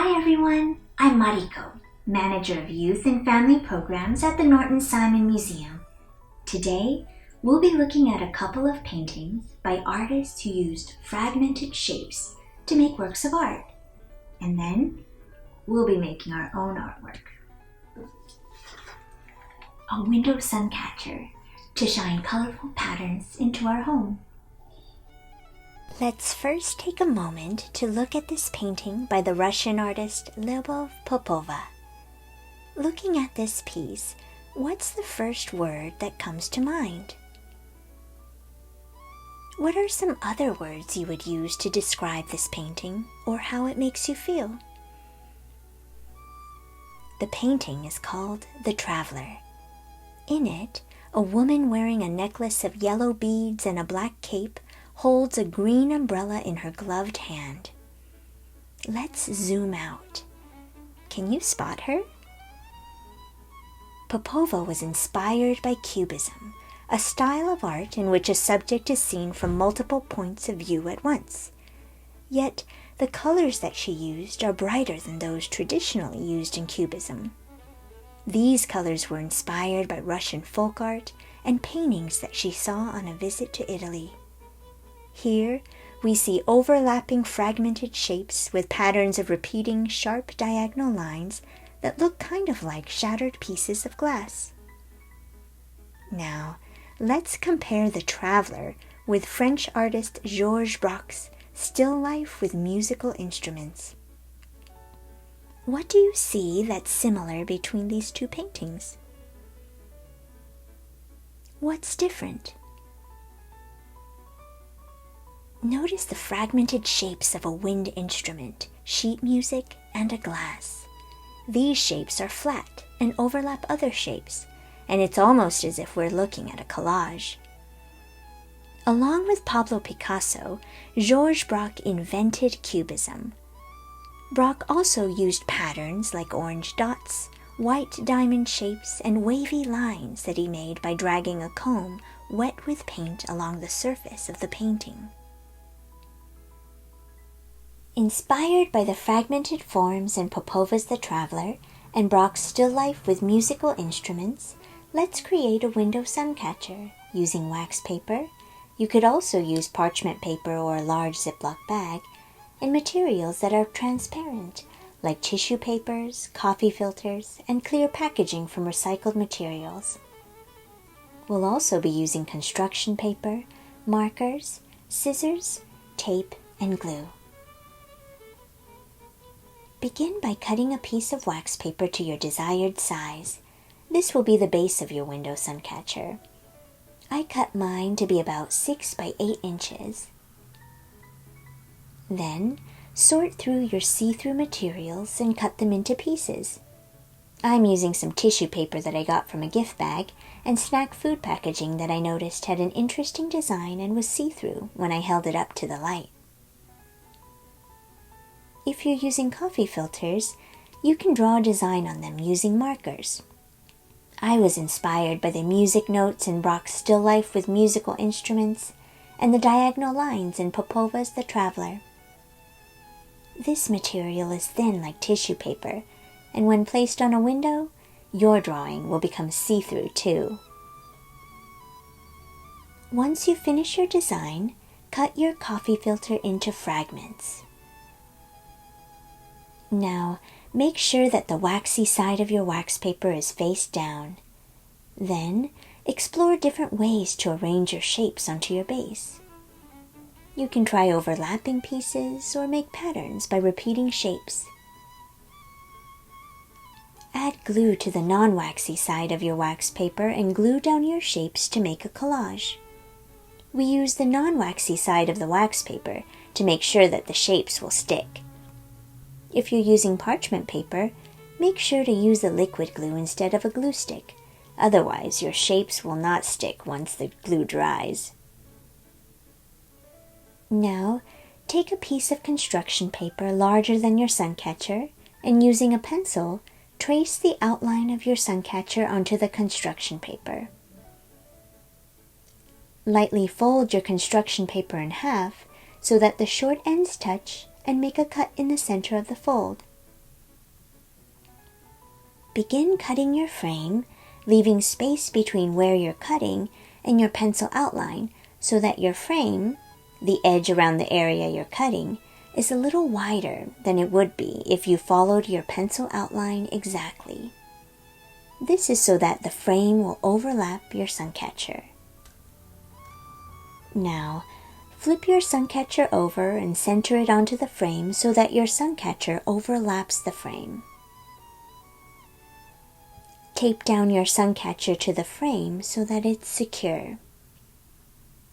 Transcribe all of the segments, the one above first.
Hi everyone, I'm Mariko, Manager of Youth and Family Programs at the Norton Simon Museum. Today, we'll be looking at a couple of paintings by artists who used fragmented shapes to make works of art. And then, we'll be making our own artwork. A window suncatcher to shine colorful patterns into our home. Let's first take a moment to look at this painting by the Russian artist Liubov Popova. Looking at this piece, what's the first word that comes to mind? What are some other words you would use to describe this painting or how it makes you feel? The painting is called The Traveler. In it, a woman wearing a necklace of yellow beads and a black cape holds a green umbrella in her gloved hand. Let's zoom out. Can you spot her? Popova was inspired by Cubism, a style of art in which a subject is seen from multiple points of view at once. Yet, the colors that she used are brighter than those traditionally used in Cubism. These colors were inspired by Russian folk art and paintings that she saw on a visit to Italy. Here, we see overlapping fragmented shapes with patterns of repeating sharp diagonal lines that look kind of like shattered pieces of glass. Now, let's compare The Traveler with French artist Georges Braque's Still Life with Musical Instruments. What do you see that's similar between these two paintings? What's different? Notice the fragmented shapes of a wind instrument, sheet music, and a glass. These shapes are flat and overlap other shapes, and it's almost as if we're looking at a collage. Along with Pablo Picasso, Georges Braque invented Cubism. Braque also used patterns like orange dots, white diamond shapes, and wavy lines that he made by dragging a comb wet with paint along the surface of the painting. Inspired by the fragmented forms in Popova's The Traveler and Braque's Still Life with Musical Instruments, let's create a window suncatcher using wax paper. You could also use parchment paper or a large Ziploc bag, and materials that are transparent, like tissue papers, coffee filters, and clear packaging from recycled materials. We'll also be using construction paper, markers, scissors, tape, and glue. Begin by cutting a piece of wax paper to your desired size. This will be the base of your window suncatcher. I cut mine to be about 6 by 8 inches. Then, sort through your see-through materials and cut them into pieces. I'm using some tissue paper that I got from a gift bag and snack food packaging that I noticed had an interesting design and was see-through when I held it up to the light. If you're using coffee filters, you can draw a design on them using markers. I was inspired by the music notes in Braque's Still Life with Musical Instruments and the diagonal lines in Popova's The Traveler. This material is thin like tissue paper, and when placed on a window, your drawing will become see-through too. Once you finish your design, cut your coffee filter into fragments. Now, make sure that the waxy side of your wax paper is face down. Then, explore different ways to arrange your shapes onto your base. You can try overlapping pieces or make patterns by repeating shapes. Add glue to the non-waxy side of your wax paper and glue down your shapes to make a collage. We use the non-waxy side of the wax paper to make sure that the shapes will stick. If you're using parchment paper, make sure to use a liquid glue instead of a glue stick. Otherwise, your shapes will not stick once the glue dries. Now, take a piece of construction paper larger than your suncatcher, and using a pencil, trace the outline of your suncatcher onto the construction paper. Lightly fold your construction paper in half so that the short ends touch and make a cut in the center of the fold. begin cutting your frame, leaving space between where you're cutting and your pencil outline so that your frame, the edge around the area you're cutting, is a little wider than it would be if you followed your pencil outline exactly. This is so that the frame will overlap your Suncatcher. Now, flip your Suncatcher over and center it onto the frame so that your Suncatcher overlaps the frame. Tape down your Suncatcher to the frame so that it's secure.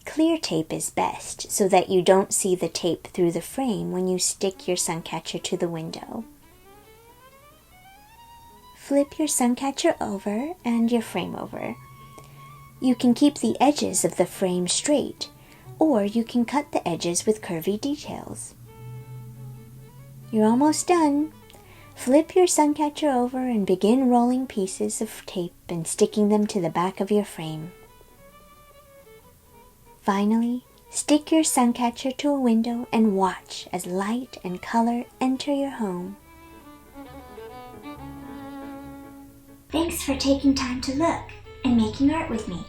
Clear tape is best so that you don't see the tape through the frame when you stick your Suncatcher to the window. Flip your Suncatcher over and your frame over. You can keep the edges of the frame straight, or you can cut the edges with curvy details. You're almost done. Flip your Suncatcher over and begin rolling pieces of tape and sticking them to the back of your frame. Finally, stick your Suncatcher to a window and watch as light and color enter your home. Thanks for taking time to look and making art with me.